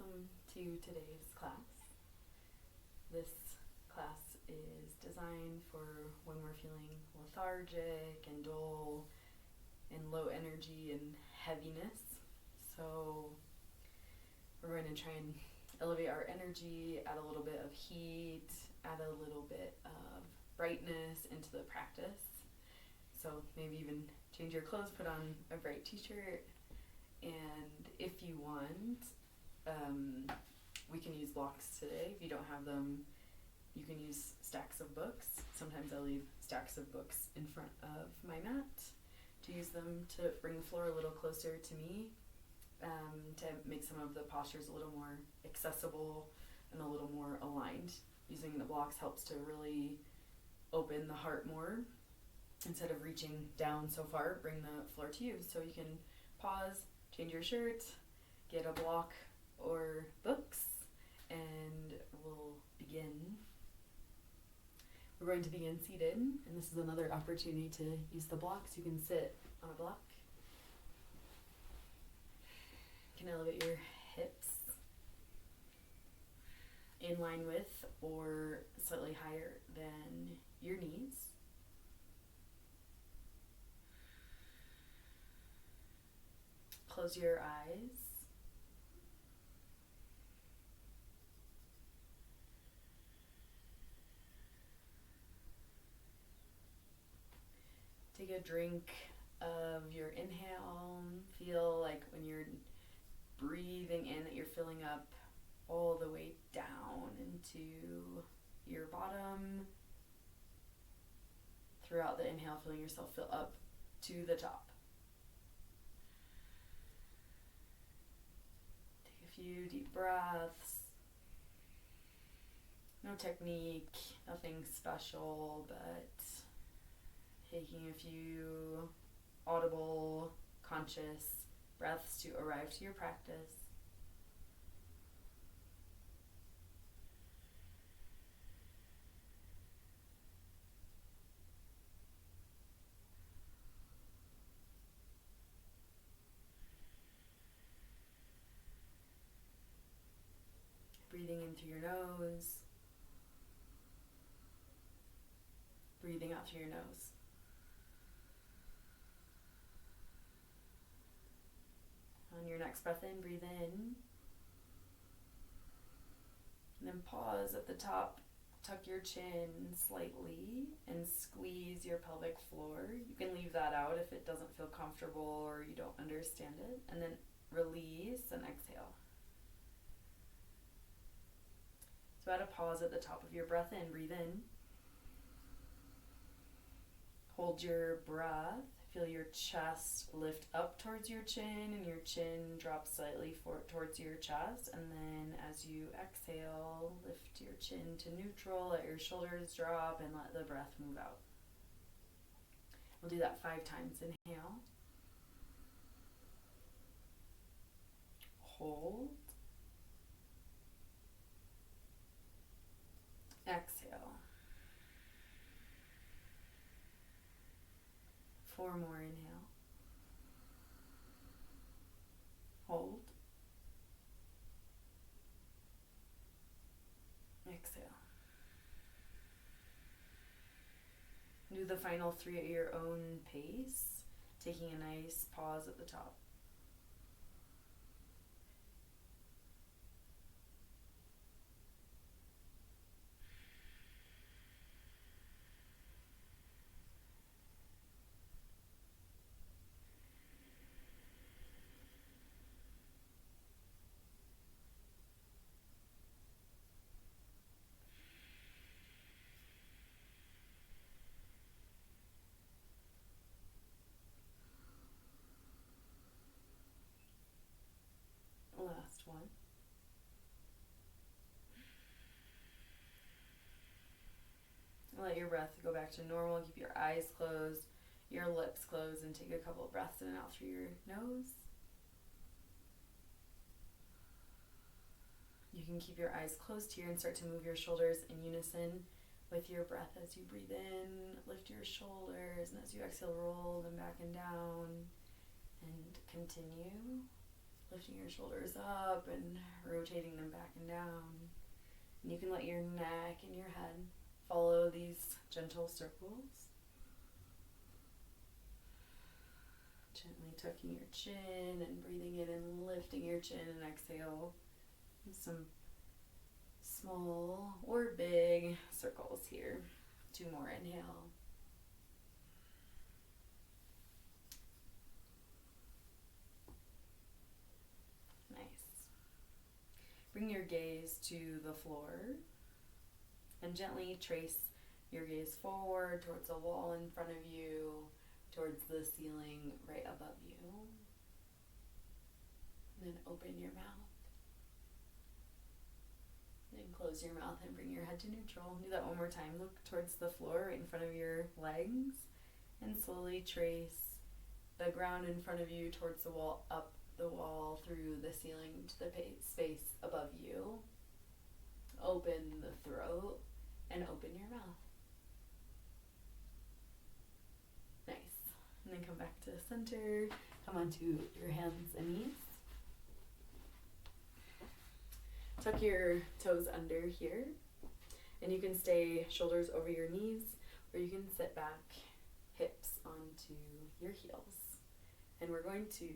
welcome to today's class. This class is designed for when we're feeling lethargic and dull and low energy and heaviness. So we're going to try and elevate our energy, add a little bit of heat, add a little bit of brightness into the practice. So maybe even change your clothes, put on a bright t-shirt, and if you want, we can use blocks today. If you don't have them, you can use stacks of books. Sometimes I leave stacks of books in front of my mat to use them to bring the floor a little closer to me, to make some of the postures a little more accessible and a little more aligned. Using the blocks helps to really open the heart more. Instead of reaching down so far, bring the floor to you. So you can pause, change your shirt, get a block or books, and we'll begin. We're going to begin seated, and this is another opportunity to use the blocks. You can sit on a block. You can elevate your hips in line with or slightly higher than your knees. Close your eyes. Take a drink of your inhale. Feel like when you're breathing in that you're filling up all the way down into your bottom. Throughout the inhale, feeling yourself fill up to the top. Take a few deep breaths. No technique, nothing special, but taking a few audible, conscious breaths to arrive to your practice. Breathing in through your nose, breathing out through your nose. On your next breath in, breathe in. And then pause at the top, tuck your chin slightly, and squeeze your pelvic floor. You can leave that out if it doesn't feel comfortable or you don't understand it. And then release and exhale. So add a pause at the top of your breath in, breathe in. Hold your breath. Feel your chest lift up towards your chin and your chin drop slightly towards your chest. And then as you exhale, lift your chin to neutral, let your shoulders drop, and let the breath move out. We'll do that 5 times. Inhale. Hold. Exhale. 4 more. Inhale. Hold. Exhale. Do the final 3 at your own pace, taking a nice pause at the top. Last one. Let your breath go back to normal. Keep your eyes closed, your lips closed, and take a couple of breaths in and out through your nose. You can keep your eyes closed here and start to move your shoulders in unison with your breath as you breathe in. Lift your shoulders, and as you exhale, roll them back and down. And continue. Lifting your shoulders up and rotating them back and down. And you can let your neck and your head follow these gentle circles. Gently tucking your chin and breathing in and lifting your chin and exhale. And some small or big circles here. 2 more, inhale. Nice. Bring your gaze to the floor and gently trace your gaze forward towards the wall in front of you, towards the ceiling right above you. And then open your mouth. Then close your mouth and bring your head to neutral. Do that one more time. Look towards the floor right in front of your legs and slowly trace the ground in front of you towards the wall, up the wall, through the ceiling to the space above you. Open the throat and open your mouth. Nice. And then come back to center. Come onto your hands and knees. Tuck your toes under here. And you can stay shoulders over your knees, or you can sit back, hips onto your heels. And we're going to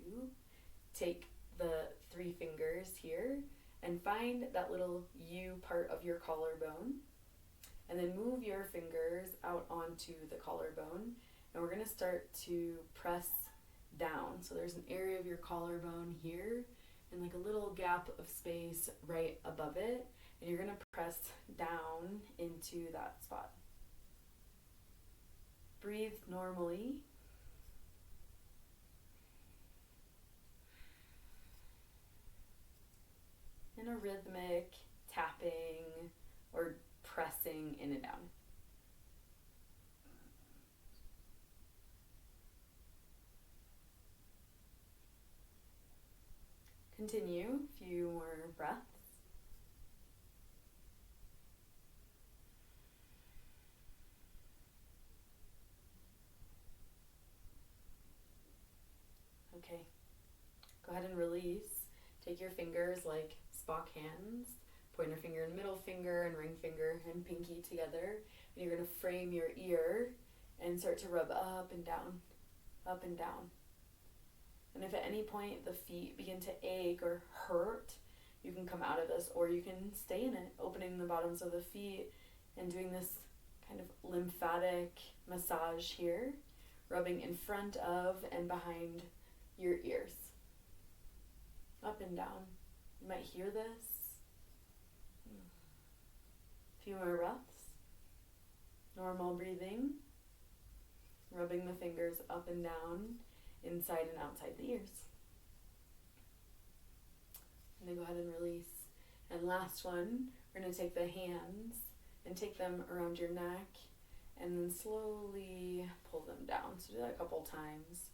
take the 3 fingers here and find that little U part of your collarbone. And then move your fingers out onto the collarbone. And we're going to start to press down. So there's an area of your collarbone here and like a little gap of space right above it. And you're going to press down into that spot. Breathe normally. In a rhythmic tapping or pressing in and down. Continue a few more breaths. Okay, go ahead and release. Take your fingers like Spock hands, pointer finger and middle finger and ring finger and pinky together. And you're going to frame your ear and start to rub up and down, up and down. And if at any point the feet begin to ache or hurt, you can come out of this, or you can stay in it, opening the bottoms of the feet and doing this kind of lymphatic massage here, rubbing in front of and behind your ears. Up and down. You might hear this. A few more breaths. Normal breathing. Rubbing the fingers up and down, inside and outside the ears. And then go ahead and release. And last one, we're going to take the hands and take them around your neck and then slowly pull them down. So do that a couple times.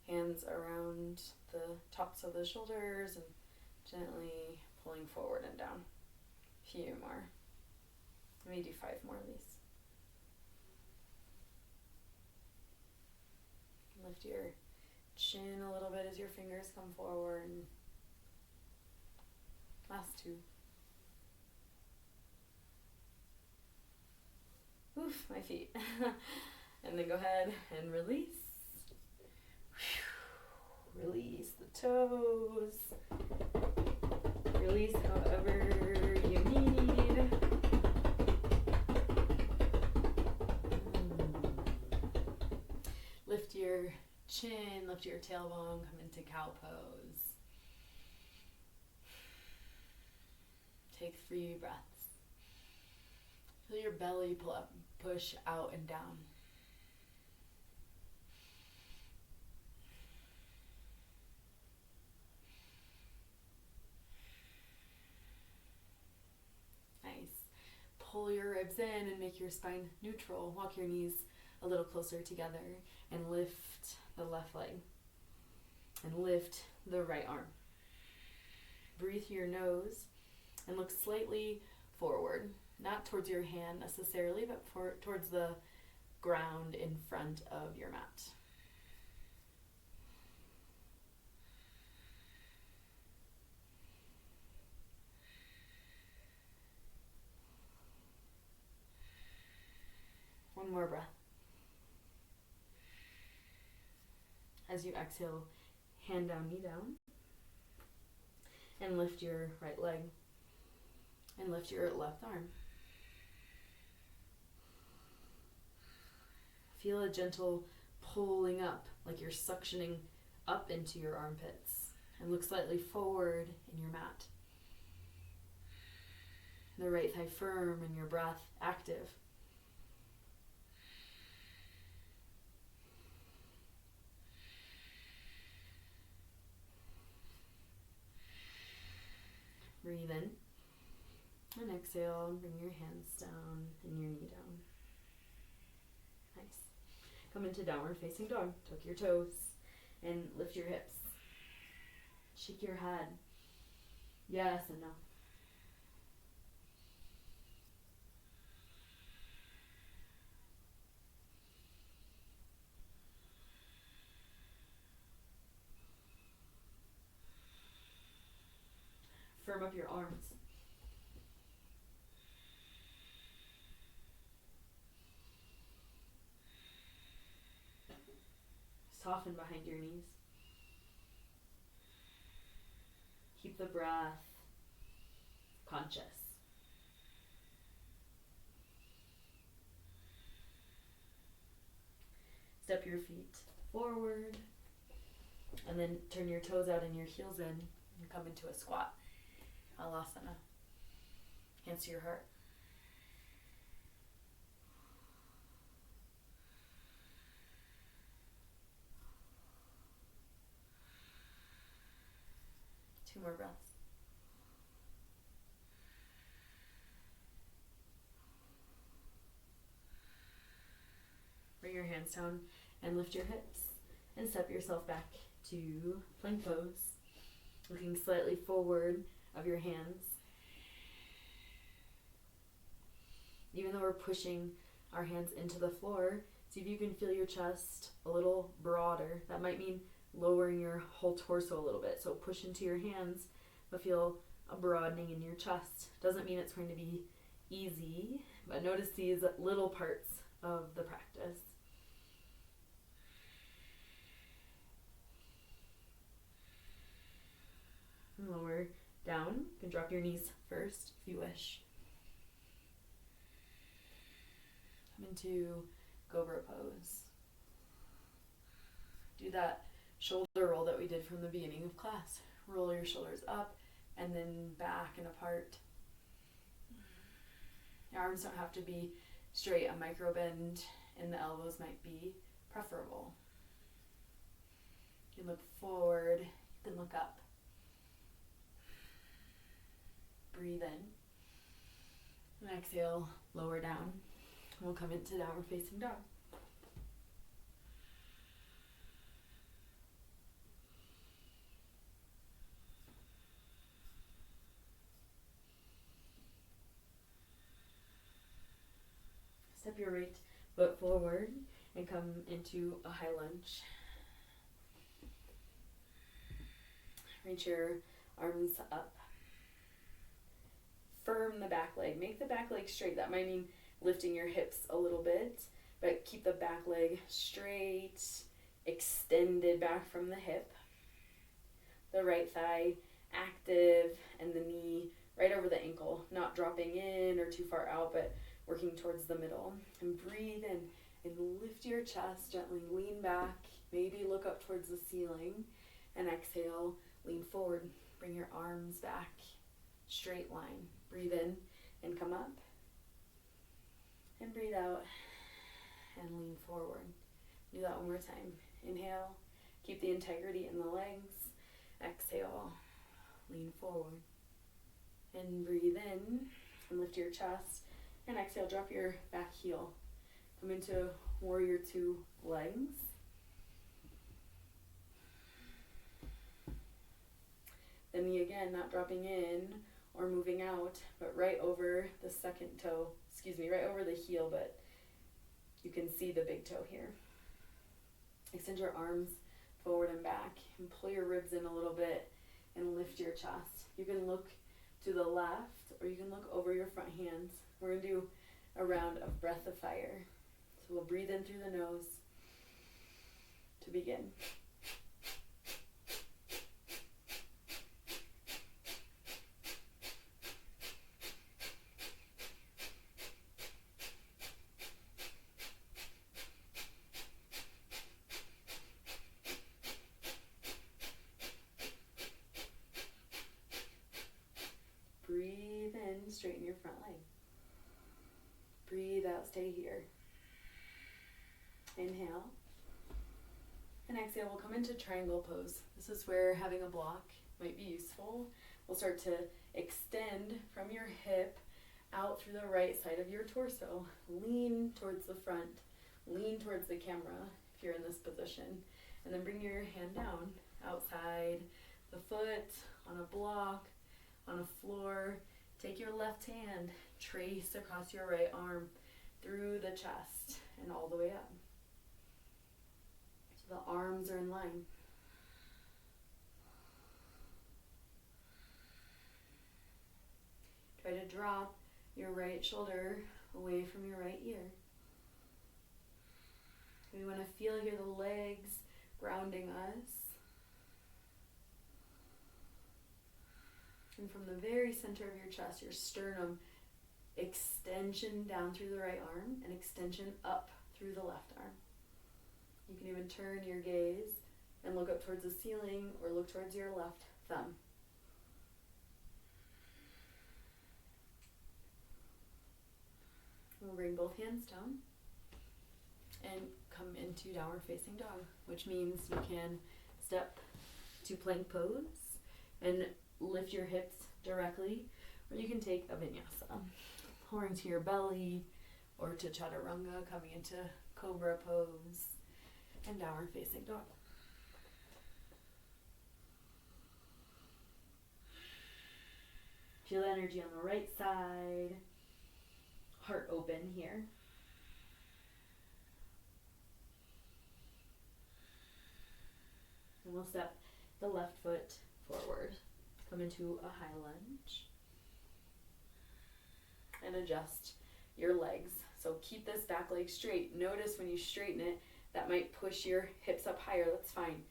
Hands around the tops of the shoulders and gently pulling forward and down. A few more. Let me do 5 more of these. Lift your chin a little bit as your fingers come forward. Last 2. Oof, my feet. And then go ahead and release. Release the toes. Release however you need. Lift your chin, lift your tailbone, come into cow pose. Take 3 breaths. Feel your belly pull up, push out and down. Pull your ribs in and make your spine neutral. Walk your knees a little closer together and lift the left leg and lift the right arm. Breathe through your nose and look slightly forward, not towards your hand necessarily, but towards the ground in front of your mat. more breath. As you exhale, hand down, knee down. And lift your right leg. And lift your left arm. Feel a gentle pulling up, like you're suctioning up into your armpits. And look slightly forward in your mat. The right thigh firm and your breath active. Breathe in. And exhale, bring your hands down and your knee down. Nice. Come into downward facing dog. Tuck your toes and lift your hips. Shake your head. Yes and no. Firm up your arms. Soften behind your knees. Keep the breath conscious. Step your feet forward and then turn your toes out and your heels in and come into a squat. Halasana. Hands to your heart. Two more breaths. Bring your hands down and lift your hips and step yourself back to plank pose, looking slightly forward of your hands. Even though we're pushing our hands into the floor, see if you can feel your chest a little broader. That might mean lowering your whole torso a little bit. So push into your hands, but feel a broadening in your chest. Doesn't mean it's going to be easy, but notice these little parts of the practice. Lower down. You can drop your knees first if you wish. Come into Cobra pose. Do that shoulder roll that we did from the beginning of class. Roll your shoulders up and then back and apart. Your arms don't have to be straight. A micro bend in the elbows might be preferable. You can look forward. You can look up. Breathe in. And exhale, lower down. We'll come into downward facing dog. Step your right foot forward and come into a high lunge. Reach your arms up. Firm the back leg. Make the back leg straight. That might mean lifting your hips a little bit, but keep the back leg straight, extended back from the hip. The right thigh active and the knee right over the ankle, not dropping in or too far out, but working towards the middle. And breathe in and lift your chest, gently lean back, maybe look up towards the ceiling, and exhale, lean forward, bring your arms back, straight line. Breathe in and come up. And breathe out and lean forward. Do that one more time. Inhale, keep the integrity in the legs. Exhale, lean forward. And breathe in and lift your chest. And exhale, drop your back heel. Come into warrior two legs. Then knee again, not dropping in or moving out, but right over the second toe, right over the heel, but you can see the big toe here. Extend your arms forward and back and pull your ribs in a little bit and lift your chest. You can look to the left or you can look over your front hands. We're going to do a round of breath of fire. So we'll breathe in through the nose to begin. Breathe in, straighten your front leg. Breathe out, stay here. Inhale. And exhale, we'll come into triangle pose. This is where having a block might be useful. We'll start to extend from your hip out through the right side of your torso. Lean towards the front. Lean towards the camera if you're in this position. And then bring your hand down outside the foot, on a block, on a floor. Take your left hand, trace across your right arm through the chest and all the way up. So the arms are in line. Try to drop your right shoulder away from your right ear. We want to feel here the legs grounding us. And from the very center of your chest, your sternum, extension down through the right arm and extension up through the left arm. You can even turn your gaze and look up towards the ceiling or look towards your left thumb. We'll bring both hands down and come into downward facing dog, which means you can step to plank pose and lift your hips directly, or you can take a vinyasa, pouring to your belly, or to chaturanga, coming into cobra pose and downward facing dog. Feel energy on the right side, heart open here. And we'll step the left foot forward. Come into a high lunge. And adjust your legs. So keep this back leg straight. Notice when you straighten it, that might push your hips up higher. That's fine.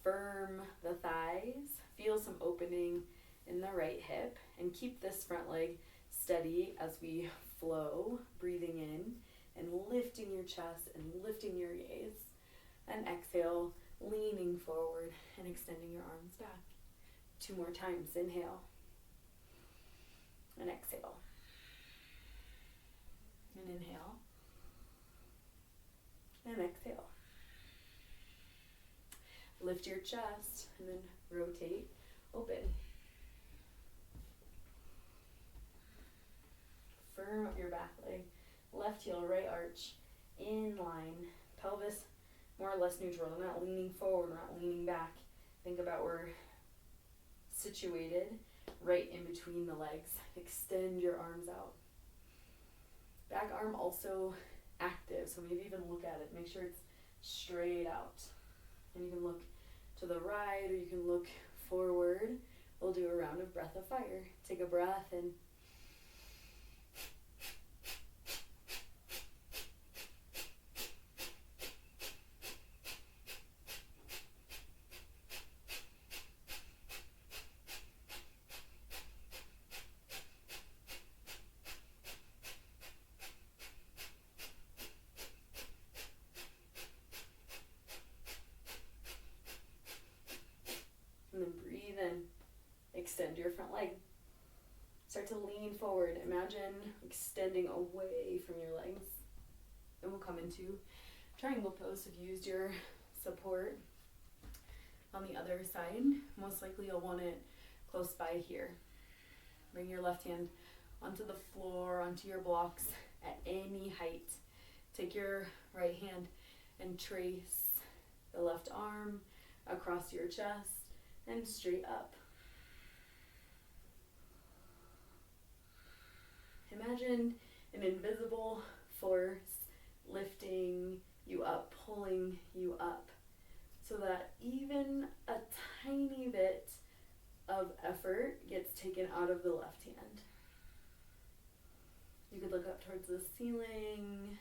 Firm the thighs. Feel some opening in the right hip. And keep this front leg steady as we flow, breathing in and lifting your chest and lifting your gaze. And exhale, leaning forward and extending your arms back. 2 more times. Inhale and exhale. And inhale and exhale. Lift your chest and then rotate, open. Firm up your back leg. Left heel, right arch, in line. Pelvis more or less neutral. We're not leaning forward, we're not leaning back. Think about we're situated right in between the legs. Extend your arms out. Back arm also active, so maybe even look at it. Make sure it's straight out. And you can look to the right or you can look forward. We'll do a round of breath of fire. Take a breath and then breathe in. Extend your front leg. Start to lean forward. Imagine extending away from your legs. And we'll come into triangle pose. So if you used your support on the other side, most likely you'll want it close by here. Bring your left hand onto the floor, onto your blocks at any height. Take your right hand and trace the left arm across your chest and straight up. Imagine an invisible force lifting you up, pulling you up, so that even a tiny bit of effort gets taken out of the left hand. You could look up towards the ceiling,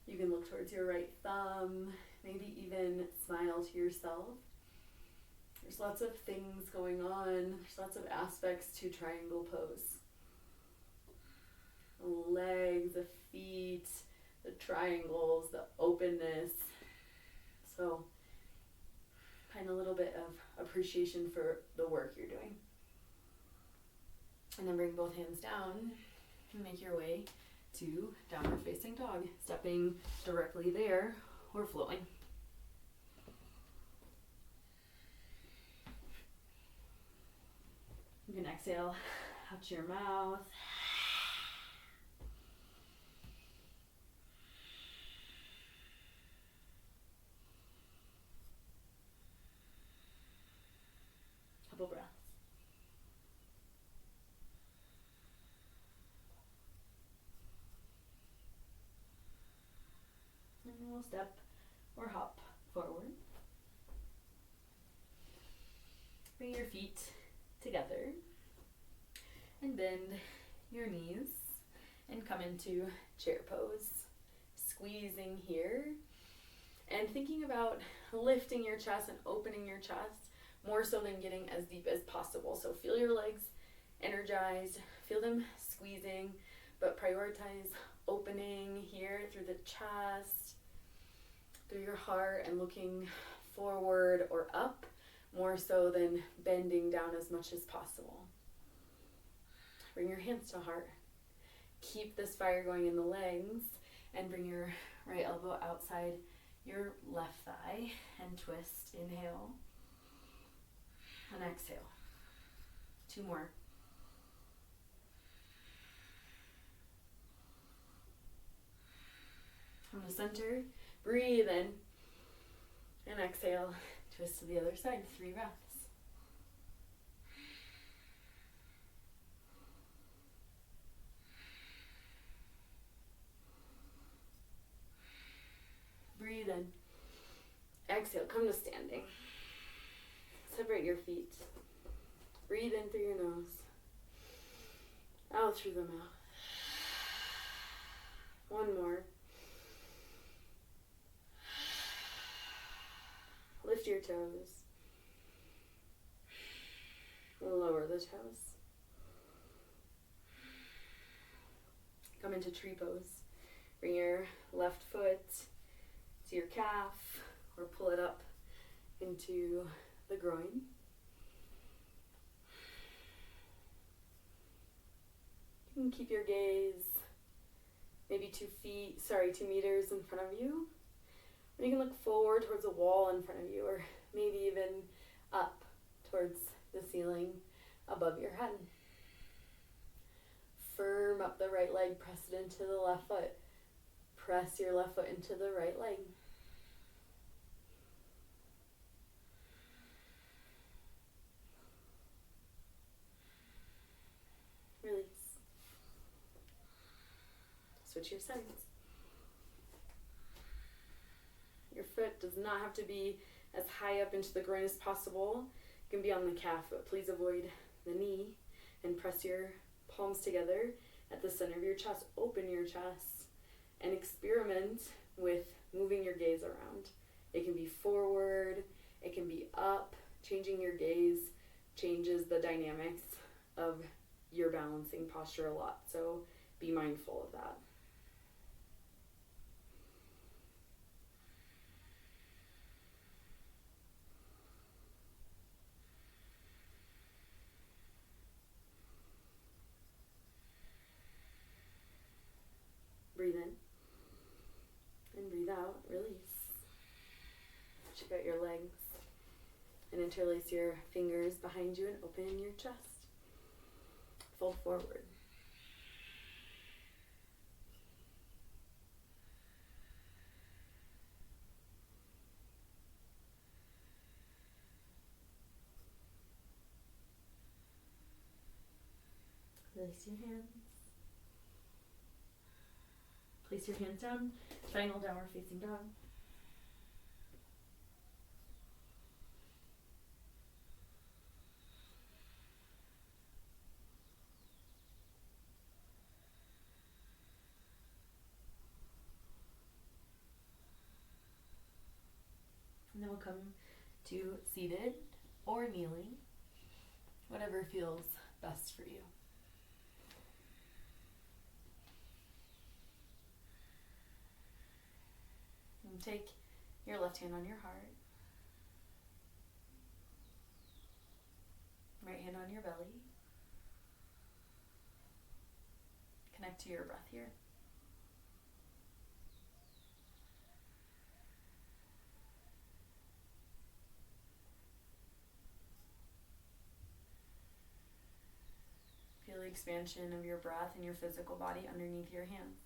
You can look towards your right thumb, maybe even smile to yourself. There's lots of things going on. There's lots of aspects to triangle pose. The legs, the feet, the triangles, the openness. So find a little bit of appreciation for the work you're doing. And then bring both hands down and make your way to downward facing dog, stepping directly there or flowing. You can exhale out to your mouth. Couple breaths. And we'll step or hop forward. Bring your feet together and bend your knees and come into chair pose. Squeezing here and thinking about lifting your chest and opening your chest more so than getting as deep as possible. So feel your legs energized, feel them squeezing, but prioritize opening here through the chest, through your heart, and looking forward or up more so than bending down as much as possible. Bring your hands to heart. Keep this fire going in the legs and bring your right elbow outside your left thigh and twist. Inhale and exhale. 2 more. From the center, breathe in and exhale. Twist to the other side. 3 breaths. Breathe in. Exhale, come to standing. Separate your feet. Breathe in through your nose. Out through the mouth. 1 more. Lift your toes. Lower the toes. Come into tree pose. Bring your left foot to your calf or pull it up into the groin. You can keep your gaze maybe 2 meters in front of you. Or you can look forward towards a wall in front of you, or maybe even up towards the ceiling above your head. Firm up the right leg, press it into the left foot. Press your left foot into the right leg. Release. Switch your sides. Your foot does not have to be as high up into the groin as possible. It can be on the calf, but please avoid the knee and press your palms together at the center of your chest. Open your chest and experiment with moving your gaze around. It can be forward, it can be up. Changing your gaze changes the dynamics of your balancing posture a lot, so be mindful of that. Breathe in and breathe out. Release. Check out your legs and interlace your fingers behind you and open your chest. Fold forward. Release your hands. Place your hands down, triangle downward facing dog. come to seated or kneeling, whatever feels best for you. And take your left hand on your heart, right hand on your belly. Connect to your breath here. Feel the expansion of your breath in your physical body underneath your hands.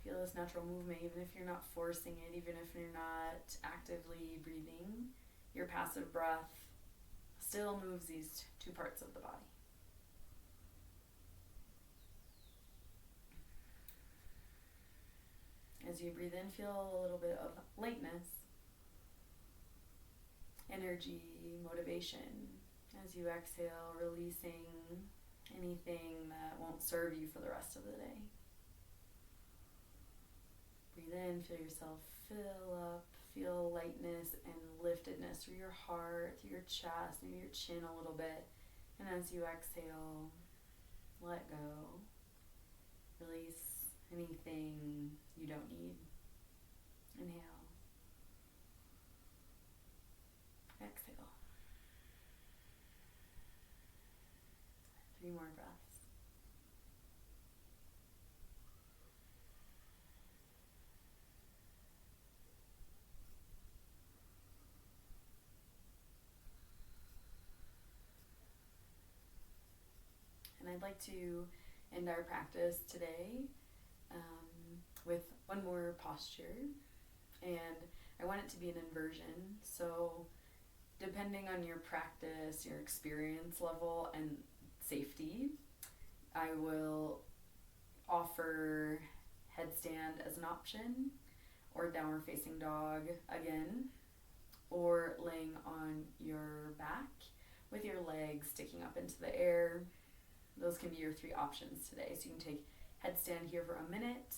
Feel this natural movement, even if you're not forcing it, even if you're not actively breathing. Your passive breath still moves these two parts of the body. As you breathe in, feel a little bit of lightness, energy, motivation. As you exhale, releasing anything that won't serve you for the rest of the day. Breathe in, feel yourself fill up, feel lightness and liftedness through your heart, through your chest, maybe your chin a little bit. And as you exhale, let go. Release anything you don't need. Inhale. Exhale. 3 more breaths. And I'd like to end our practice today with one more posture. And I want it to be an inversion. So depending on your practice, your experience level, and safety, I will offer headstand as an option, or downward facing dog again, or laying on your back with your legs sticking up into the air. Those can be your 3 options today. So you can take headstand here for a minute,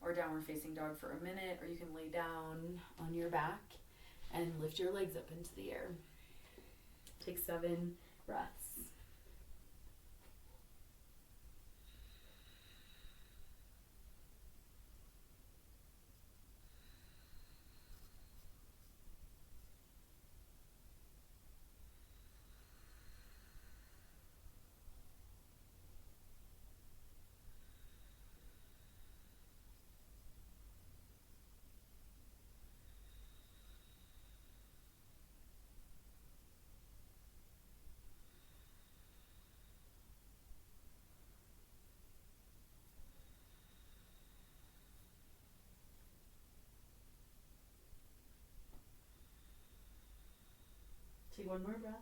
or downward facing dog for a minute, or you can lay down on your back and lift your legs up into the air. Take 7 breaths. Take 1 more breath.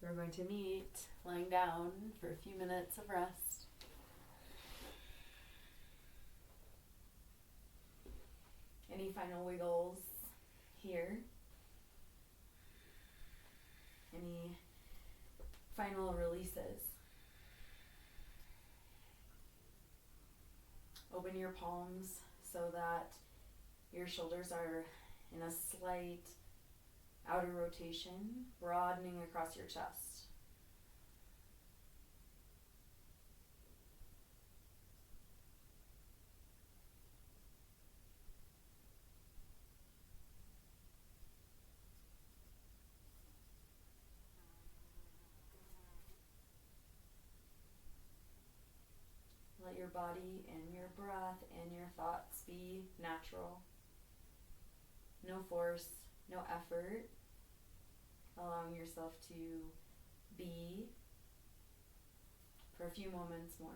We're going to meet lying down for a few minutes of rest. Any final wiggles here? Any final releases? Open your palms so that your shoulders are in a slight outer rotation, broadening across your chest. Let your body and your breath and your thoughts be natural. No force, no effort. Allowing yourself to be for a few moments more.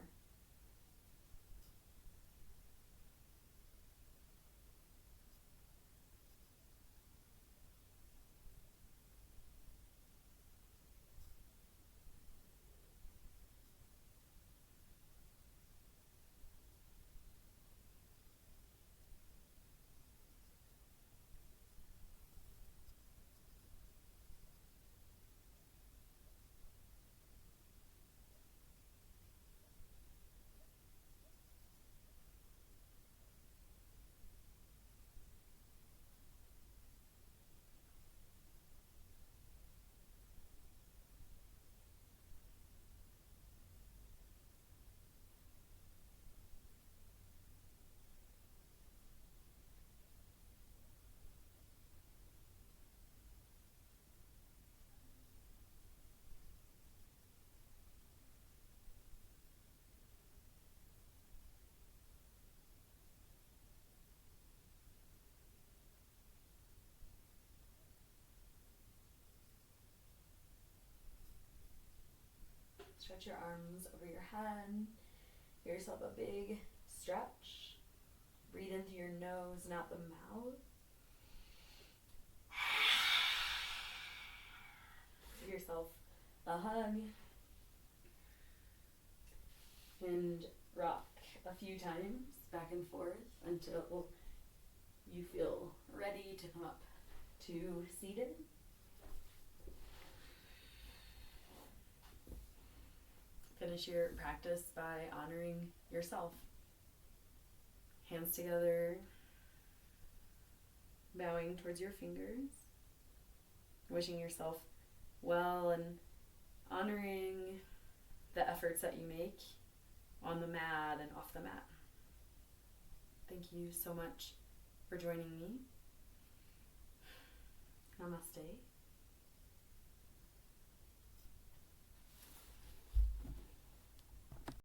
Stretch your arms over your head. Give yourself a big stretch. Breathe in through your nose, not the mouth. Give yourself a hug. And rock a few times back and forth until you feel ready to come up to seated. Finish your practice by honoring yourself. Hands together, bowing towards your fingers, wishing yourself well and honoring the efforts that you make on the mat and off the mat. Thank you so much for joining me. Namaste.